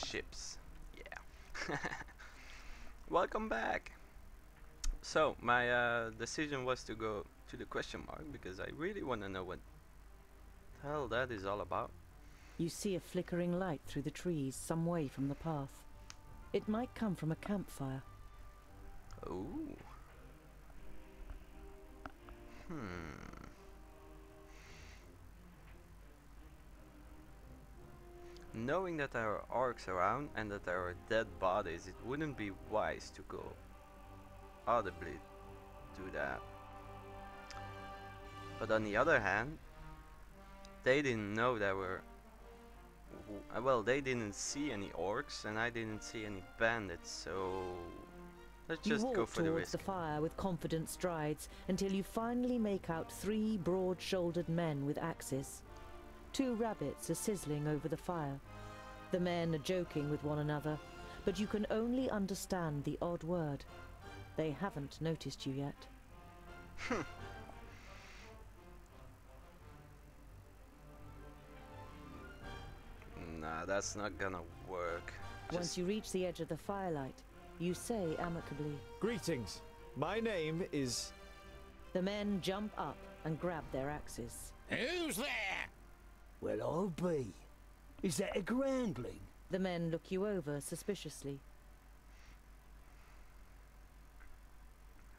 ships. Yeah. Welcome back. So my decision was to go to the question mark because I really want to know what the hell that is all about. You see a flickering light through the trees some way from the path. It might come from a campfire. Oh. Knowing that there are orcs around and that there are dead bodies, it wouldn't be wise to go audibly do that. But on the other hand, they didn't know there were... well, they didn't see any orcs and I didn't see any bandits, so let's just go for the risk. You walk towards the fire with confident strides until you finally make out 3 broad-shouldered men with axes. 2 rabbits are sizzling over the fire. The men are joking with one another, but you can only understand the odd word. They haven't noticed you yet. Nah, that's not gonna work. Once you reach the edge of the firelight, you say amicably, "Greetings. My name is..." The men jump up and grab their axes. Who's there? Well, I'll be. Is that a groundling? The men look you over suspiciously.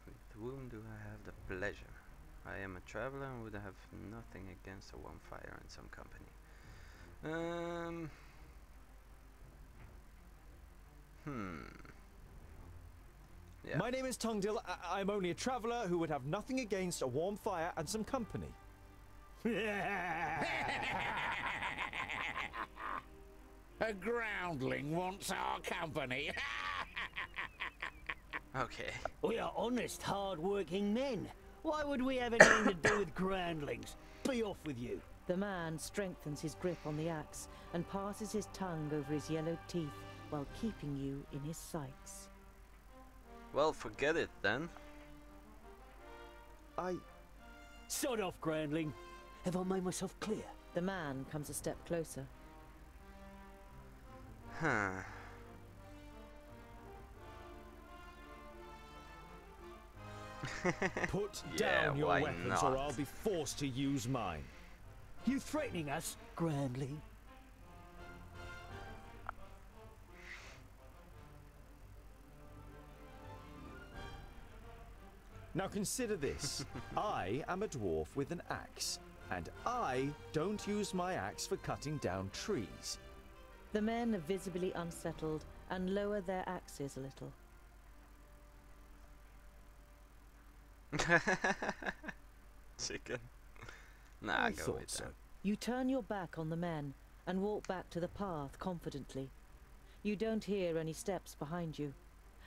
With whom do I have the pleasure? I am a traveler and would have nothing against a warm fire and some company. Yeah. My name is Tungdil. I'm only a traveler who would have nothing against a warm fire and some company. A groundling wants our company. Okay. We are honest, hard-working men. Why would we have anything to do with groundlings? Be off with you. The man strengthens his grip on the axe and passes his tongue over his yellowed teeth while keeping you in his sights. Well, forget it then. Sod off, groundling. Have I made myself clear? The man comes a step closer. Huh. Put Yeah, down your why weapons or not? I'll be forced to use mine. You threatening us, groundling? Now consider this. I am a dwarf with an axe, and I don't use my axe for cutting down trees. The men are visibly unsettled and lower their axes a little. Chicken. Nah, I go thought with so. that. You turn your back on the men and walk back to the path confidently. You don't hear any steps behind you,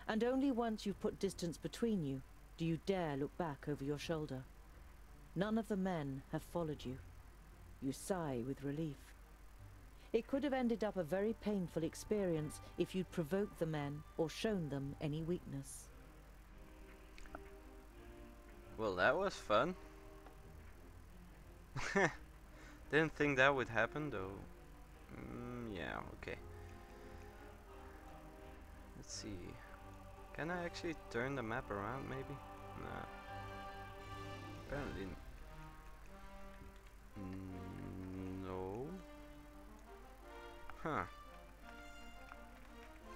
and only once you've put distance between you do you dare look back over your shoulder. None of the men have followed you. You sigh with relief. It could have ended up a very painful experience if you'd provoked the men or shown them any weakness. Well, that was fun. Didn't think that would happen though. Yeah, okay. Let's see. Can I actually turn the map around maybe? Nah. Apparently no. Huh.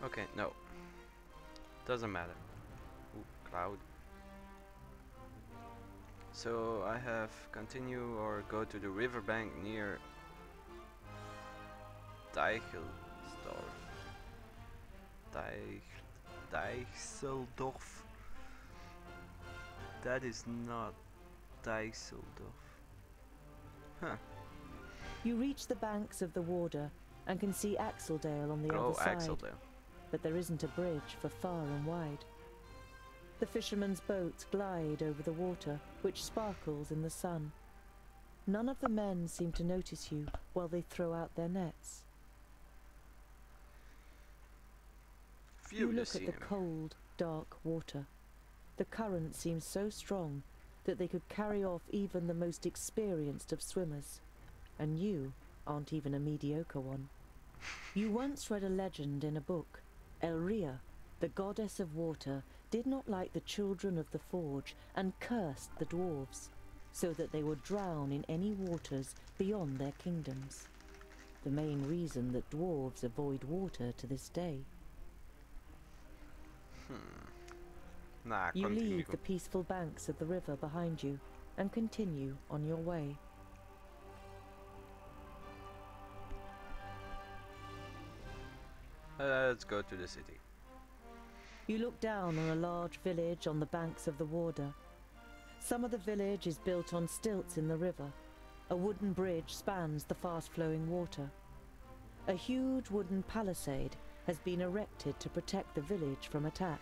Okay, no. Doesn't matter. Ooh, cloud. So I have continue or go to the riverbank near Dijksdorf. Dijkseldorf. That is not Dijkseldorf. Huh. You reach the banks of the Warder and can see Axeldale on the other side. Axeldale. But there isn't a bridge for far and wide. The fishermen's boats glide over the water, which sparkles in the sun. None of the men seem to notice you while they throw out their nets. You look at the cold, dark water. The current seems so strong that they could carry off even the most experienced of swimmers. And you aren't even a mediocre one. You once read a legend in a book. Elrea, the goddess of water, did not like the children of the forge and cursed the dwarves, so that they would drown in any waters beyond their kingdoms. The main reason that dwarves avoid water to this day. Nah, You continue. leave the peaceful banks of the river behind you and continue on your way. Let's go to the city. You look down on a large village on the banks of the Warder. Some of the village is built on stilts in the river. A wooden bridge spans the fast-flowing water. A huge wooden palisade has been erected to protect the village from attack.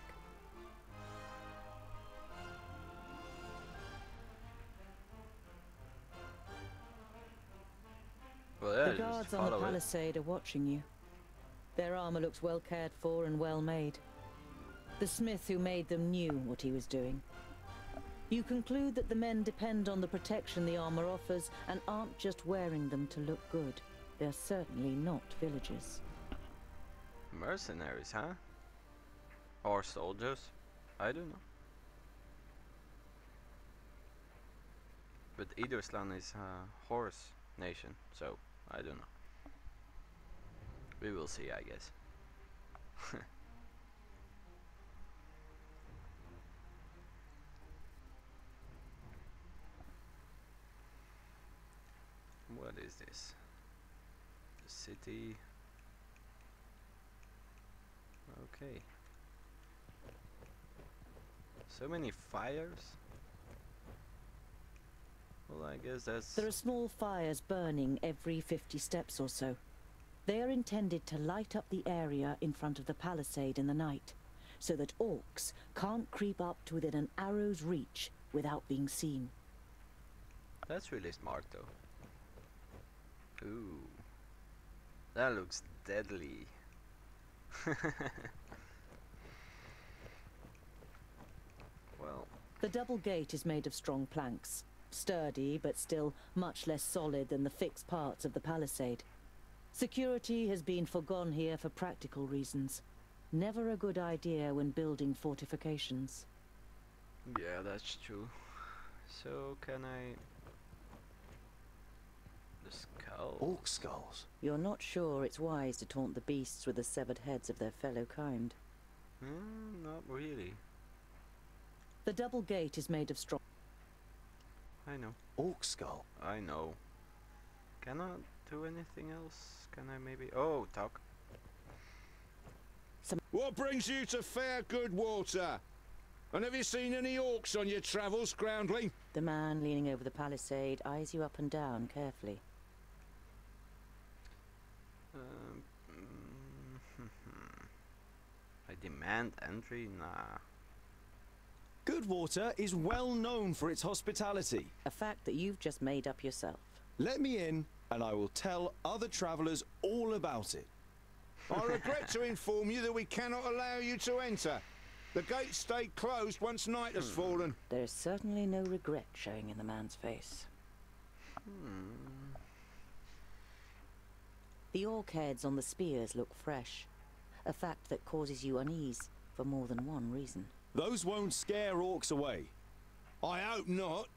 Well, yeah, The just guards on the follow it. palisade are watching you. Their armor looks well cared for and well made. The smith who made them knew what he was doing. You conclude that the men depend on the protection the armor offers and aren't just wearing them to look good. They're certainly not villagers. Mercenaries, huh? Or soldiers? I don't know. But Idorslan is a horse nation, so I don't know. We will see, I guess. What is this? The city. Okay. So many fires. Well, I guess that's... There are small fires burning every 50 steps or so. They are intended to light up the area in front of the palisade in the night, so that orcs can't creep up to within an arrow's reach without being seen. That's really smart, though. Ooh. That looks deadly. Well, The double gate is made of strong planks, sturdy but still much less solid than the fixed parts of the palisade. Security has been forgone here for practical reasons. Never a good idea when building fortifications. yeah, that's true. So, can I... The skull? Orc skulls. You're not sure it's wise to taunt the beasts with the severed heads of their fellow kind. Not really. The double gate is made of strong... I know. Orc skull. I know. Cannot do anything else? Can I maybe... Oh, talk. What brings you to fair good water? And have you seen any orcs on your travels, groundling? The man leaning over the palisade eyes you up and down carefully. I demand entry? Nah. Goodwater is well known for its hospitality. A fact that you've just made up yourself. Let me in, and I will tell other travelers all about it. I regret to inform you that we cannot allow you to enter. The gates stay closed once night has fallen. There's certainly no regret showing in the man's face. The orc heads on the spears look fresh, a fact that causes you unease for more than one reason. Those won't scare orcs away. I hope not.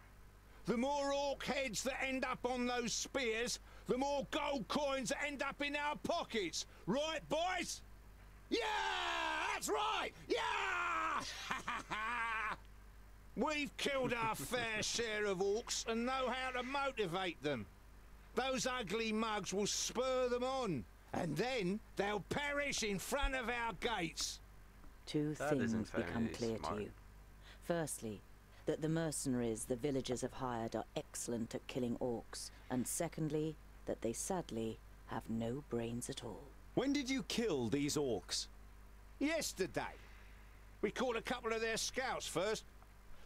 The more orc heads that end up on those spears, the more gold coins that end up in our pockets. Right, boys? Yeah! That's right! Yeah! We've killed our fair share of orcs and know how to motivate them. Those ugly mugs will spur them on, and then they'll perish in front of our gates. Two That isn't things become very clear smart. to you. Firstly, that the mercenaries the villagers have hired are excellent at killing orcs, and secondly, that they sadly have no brains at all. When did you kill these orcs? Yesterday. We caught a couple of their scouts first.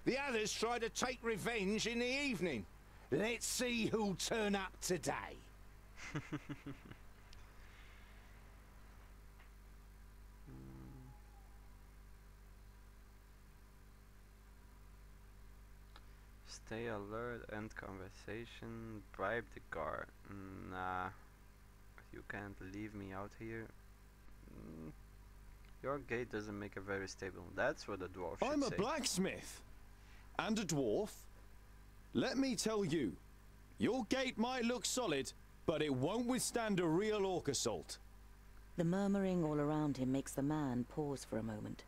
The others tried to take revenge in the evening. Let's see who'll turn up today. Stay alert, end conversation, bribe the guard. Nah. I You can't leave me out here. Mm, your gate doesn't make it very stable. That's what the dwarf should I'm a say. blacksmith and a dwarf. Let me tell you, your gate might look solid, but it won't withstand a real orc assault. The murmuring all around him makes the man pause for a moment.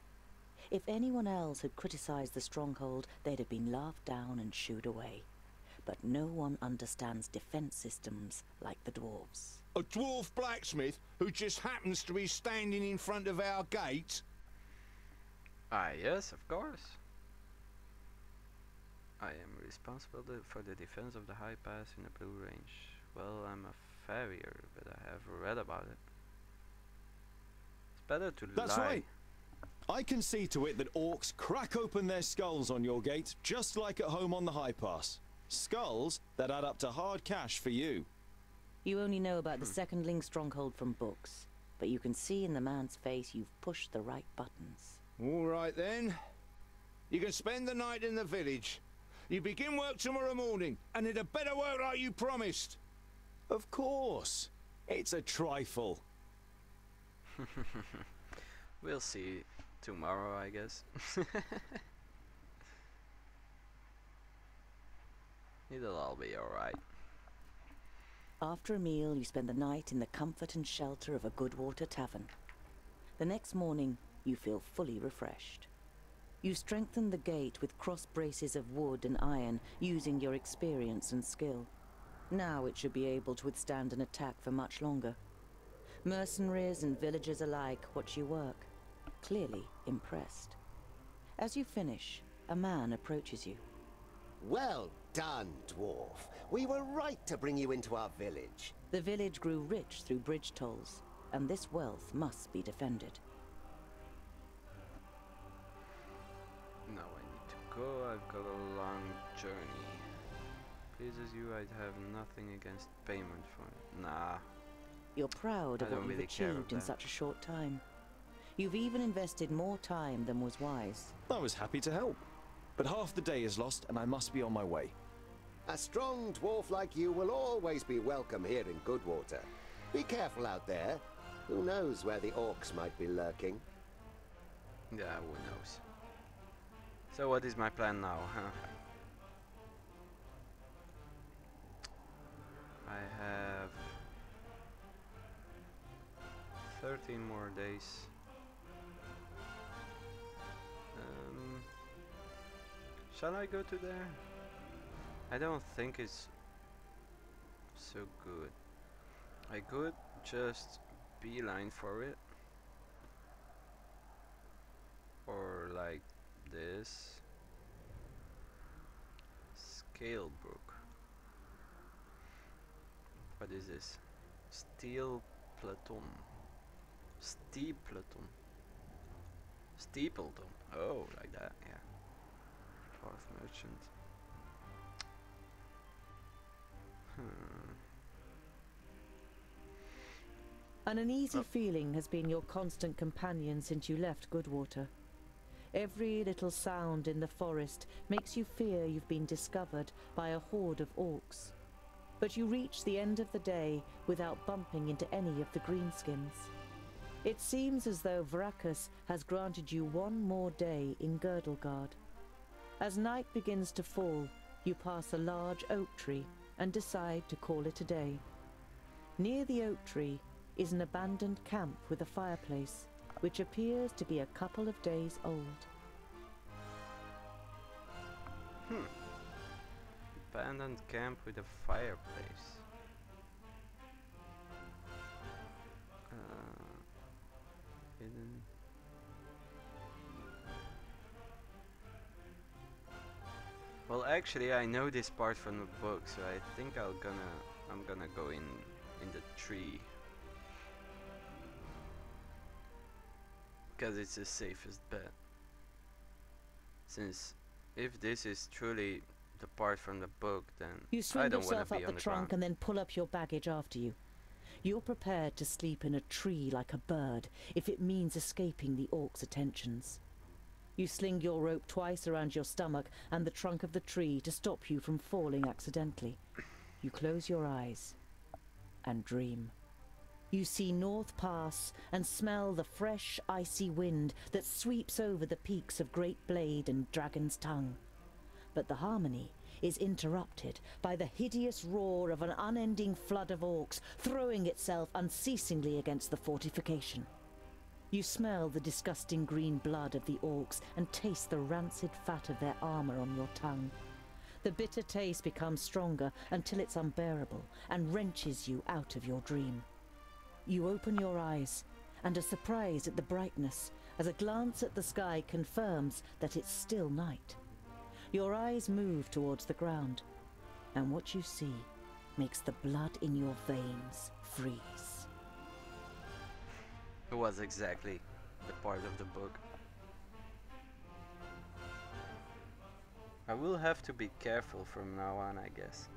If anyone else had criticized the stronghold, they'd have been laughed down and shooed away. But no one understands defense systems like the dwarves. A dwarf blacksmith who just happens to be standing in front of our gate? Ah, yes, of course. I am responsible for the defense of the high pass in the Blue Range. Well, I'm a farrier, but I have read about it. It's better to That's lie. right. I can see to it that orcs crack open their skulls on your gate, just like at home on the high pass. Skulls that add up to hard cash for you. You only know about the secondling stronghold from books, but you can see in the man's face you've pushed the right buttons. All right then. You can spend the night in the village. You begin work tomorrow morning, and it had better work like you promised. Of course. It's a trifle. We'll see tomorrow, I guess. It'll all be alright. After a meal, you spend the night in the comfort and shelter of a Goodwater tavern. The next morning, you feel fully refreshed. You strengthen the gate with cross braces of wood and iron, using your experience and skill. Now it should be able to withstand an attack for much longer. Mercenaries and villagers alike watch you work, clearly impressed. As you finish, a man approaches you. Well done, dwarf. We were right to bring you into our village. The village grew rich through bridge tolls, and this wealth must be defended. Now I need to go. I've got a long journey. Pleases you, I'd have nothing against payment for it. Nah. You're proud I of what don't you've really care of achieved in that. such a short time. You've even invested more time than was wise. I was happy to help. But half the day is lost and I must be on my way. A strong dwarf like you will always be welcome here in Goodwater. Be careful out there. Who knows where the orcs might be lurking? Yeah, who knows. So what is my plan now, huh? I have 13 more days. Shall I go to there? I don't think it's so good. I could just beeline for it. Or like this. Scalebrook. What is this? Steel Platon. Steepleton. Steepleton. Oh, like that, yeah. Dwarf merchant. An uneasy feeling has been your constant companion since you left Goodwater. Every little sound in the forest makes you fear you've been discovered by a horde of orcs. But you reach the end of the day without bumping into any of the greenskins. It seems as though Vracus has granted you one more day in Girdlegard. As night begins to fall, you pass a large oak tree and decide to call it a day. Near the oak tree is an abandoned camp with a fireplace, which appears to be a couple of days old. Abandoned camp with a fireplace. Hidden. Well, actually, I know this part from the book, so I think I'm gonna go in the tree. Because it's the safest bet. Since if this is truly the part from the book, then You I swing don't want yourself to up be the on the trunk ground. and then pull up your baggage after you. You're prepared to sleep in a tree like a bird if it means escaping the orcs' attentions. You sling your rope twice around your stomach and the trunk of the tree to stop you from falling accidentally. You close your eyes and dream. You see North Pass and smell the fresh, icy wind that sweeps over the peaks of Great Blade and Dragon's Tongue. But the harmony is interrupted by the hideous roar of an unending flood of orcs throwing itself unceasingly against the fortification. You smell the disgusting green blood of the orcs and taste the rancid fat of their armor on your tongue. The bitter taste becomes stronger until it's unbearable and wrenches you out of your dream. You open your eyes and are surprised at the brightness as a glance at the sky confirms that it's still night. Your eyes move towards the ground, and what you see makes the blood in your veins freeze. It was exactly the part of the book. I will have to be careful from now on, I guess.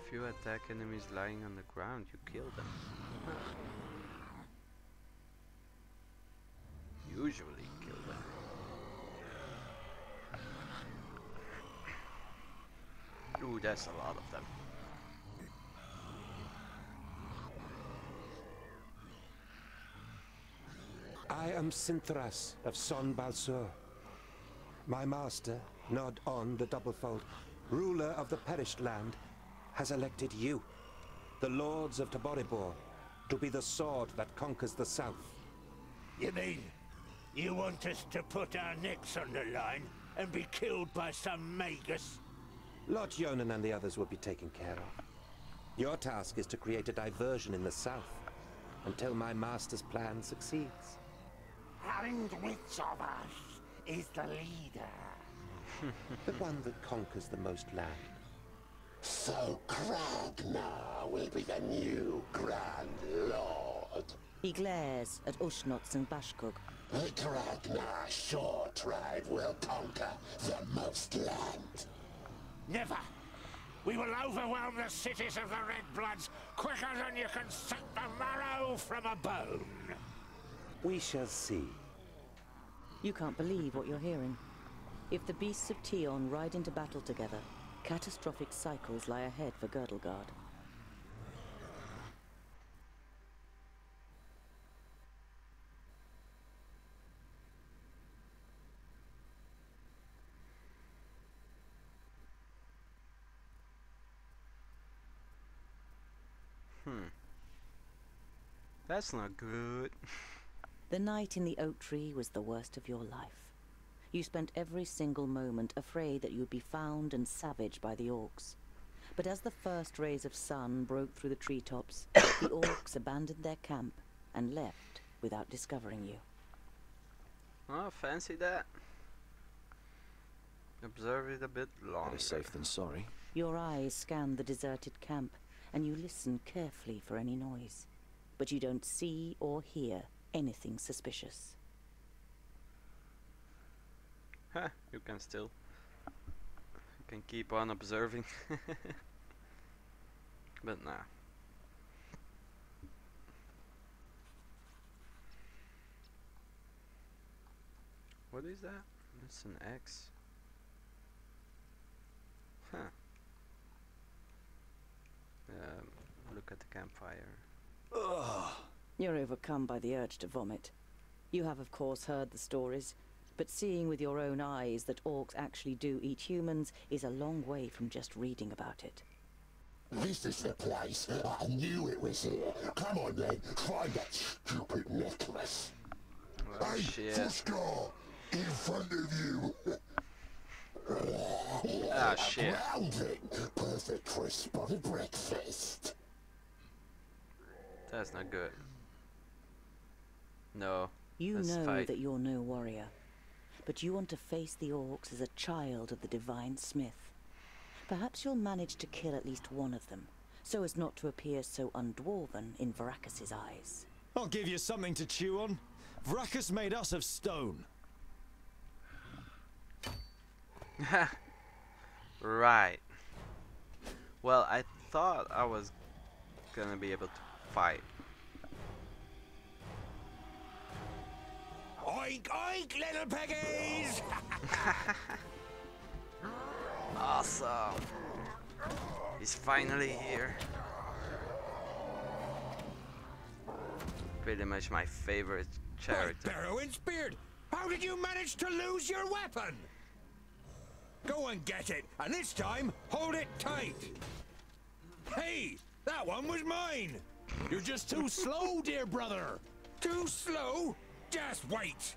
If you attack enemies lying on the ground, you kill them. Usually kill them. Ooh, that's a lot of them. I am Sinthras of Son Balsur. My master, Nod On the Doublefold, ruler of the perished land, has elected you, the lords of Taboribor, to be the sword that conquers the south. You mean you want us to put our necks on the line and be killed by some magus? Lord Yonan and the others will be taken care of. Your task is to create a diversion in the south until my master's plan succeeds. And which of us is the leader? The one that conquers the most land. So Kragnar will be the new Grand Lord. He glares at Ushnots and Bashkug. The Kragnar Shore tribe will conquer the most land. Never! We will overwhelm the cities of the Red Bloods quicker than you can suck the marrow from a bone. We shall see. You can't believe what you're hearing. If the beasts of Tion ride into battle together, catastrophic cycles lie ahead for Girdlegard. That's not good. The night in the oak tree was the worst of your life. You spent every single moment afraid that you'd be found and savaged by the orcs. But as the first rays of sun broke through the treetops, the orcs abandoned their camp and left without discovering you. Oh, fancy that. Observe it a bit longer. Better safe than sorry. Your eyes scan the deserted camp, and you listen carefully for any noise. But you don't see or hear anything suspicious. Huh, you can still. You can keep on observing. But nah. What is that? It's an X. Huh. Look at the campfire. Ugh. You're overcome by the urge to vomit. You have, of course, heard the stories, but seeing with your own eyes that orcs actually do eat humans is a long way from just reading about it. This is the place. I knew it was here. Come on then, find that stupid necklace. Oh Hey, shit. Fuskar, in front of you. Ah shit. Grounding. Perfect for a spotted breakfast. That's not good. No. You Let's know fight. that you're no warrior, but you want to face the orcs as a child of the Divine Smith. Perhaps you'll manage to kill at least one of them, so as not to appear so undwarven in Varacus's eyes. I'll give you something to chew on. Vracus made us of stone. Right. Well, I thought I was gonna be able to fight. Oink, oink, little piggies! awesome! He's finally here. Pretty much my favorite character. Barrowin's beard! How did you manage to lose your weapon? Go and get it, and this time, hold it tight. Hey, that one was mine. You're just too slow, dear brother. Too slow? Just wait.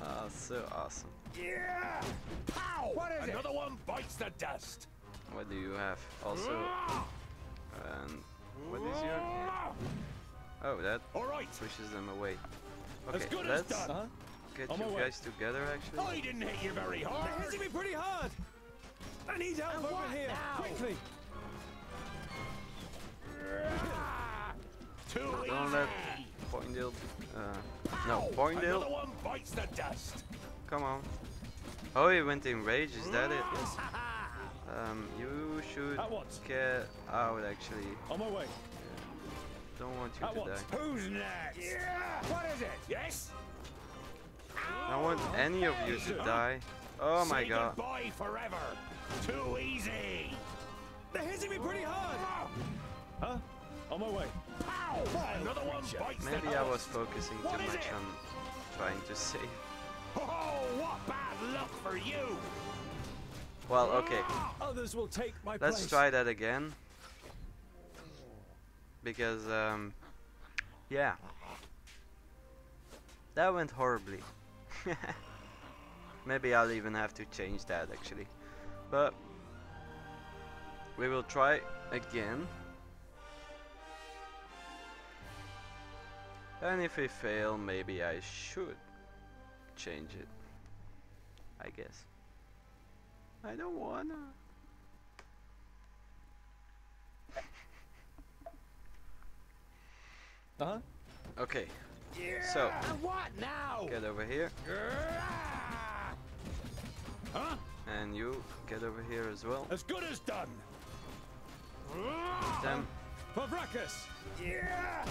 Oh, so awesome. Yeah! Pow! What is Another one bites the dust. What do you have? Also, and what is your? Oh, that All right. pushes them away. As Okay, good as let's done. get On you my way. guys together. Actually, I didn't hit you very hard. They're hitting me pretty hard. I need help And over what here, now? quickly. Too don't easy. let Boindale. No, Another Boindale. one bites the dust. Come on. Oh, he went in rage. Is that it? You should At once. get out. Actually, On my way. don't want you At to once. die. Who's next? Yeah! What is it? Yes? I don't want any of you to die. Oh my Say god. goodbye forever. Too easy. They're hitting me pretty hard. Huh? On my way. Pow! Another one bites Maybe the I was dust. focusing too What is much it? on trying to save. Oh, what bad luck for you! Well, okay. Others will take my Let's place. try that again. Because, yeah. That went horribly. Maybe I'll even have to change that actually. But we will try again. And if we fail, maybe I should change it. I guess. I don't wanna. Uh-huh. Okay, Yeah! So. And what now? get over here. Huh? And you get over here as well. As good as done. Them. Pavrakas! Yeah!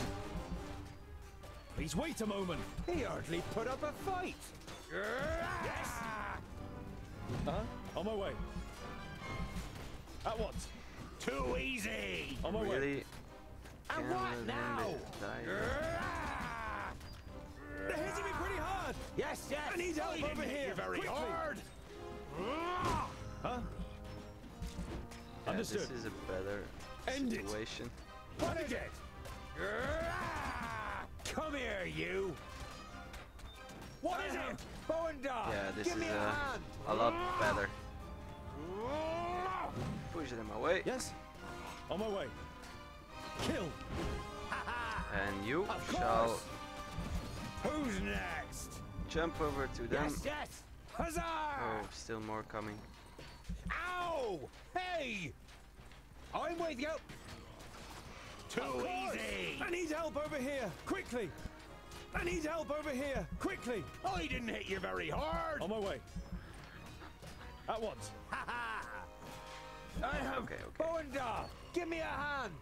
Please wait a moment. He hardly put up a fight. Yes! Uh-huh. On my way. At once. Too easy! On my way. Really? And Can what let him now? die? They're hitting me pretty hard. Yes, yes! I need help didn't over hit here, you very quickly. hard! Huh? Yeah, Understood. this is a better End it. situation. What is it? Come here, you! What is it? Bow and dart. Yeah, this Give is me a hand. a lot better. Push them away. Yes. On my way. Kill. And you Of shall course. Who's next? jump over to them. Yes, yes! Huzzah! Oh, still more coming. Ow! Hey! I'm with you. Too easy! I need help over here, quickly. I need help over here, quickly. I didn't hit you very hard! On my way. At once. I have Okay, okay. bow and dart. Give me a hand.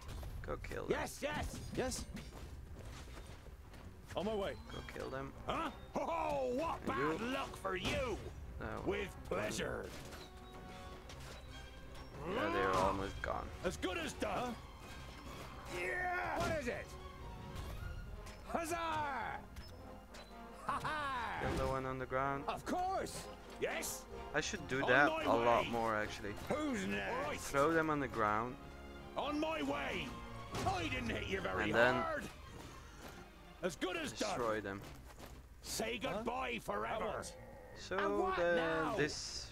Go kill them. Yes, yes! Yes. On my way. Go kill them. Huh? Oh, what And bad you? luck for you! No. With pleasure. Yeah, they're almost gone. As good as done. Yeah! What is it? Huzzah! Kill the one on the ground. Of course. Yes? I should do On that my a lot way. more actually. Who's next? All right. Throw them on the ground. On my way! I didn't hit you very And then- hard! As good as done! Destroy them. Say goodbye At forever! once. So And what then now? this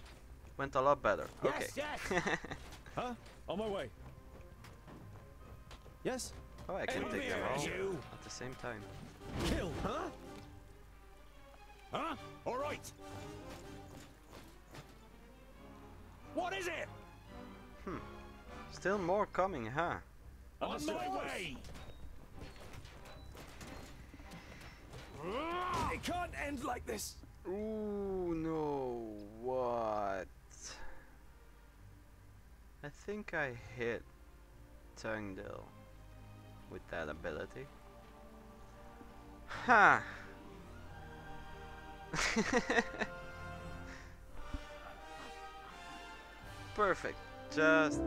went a lot better. Yes, Okay. yes! Huh? On my way. Yes. Oh, I can Come take them here, all you. at the same time. Kill. Huh? Huh? All right. What is it? Still more coming, huh? On Understood. my way! It can't end like this. Ooh, no. What? I think I hit Tungdale with that ability. Ha! Perfect. Just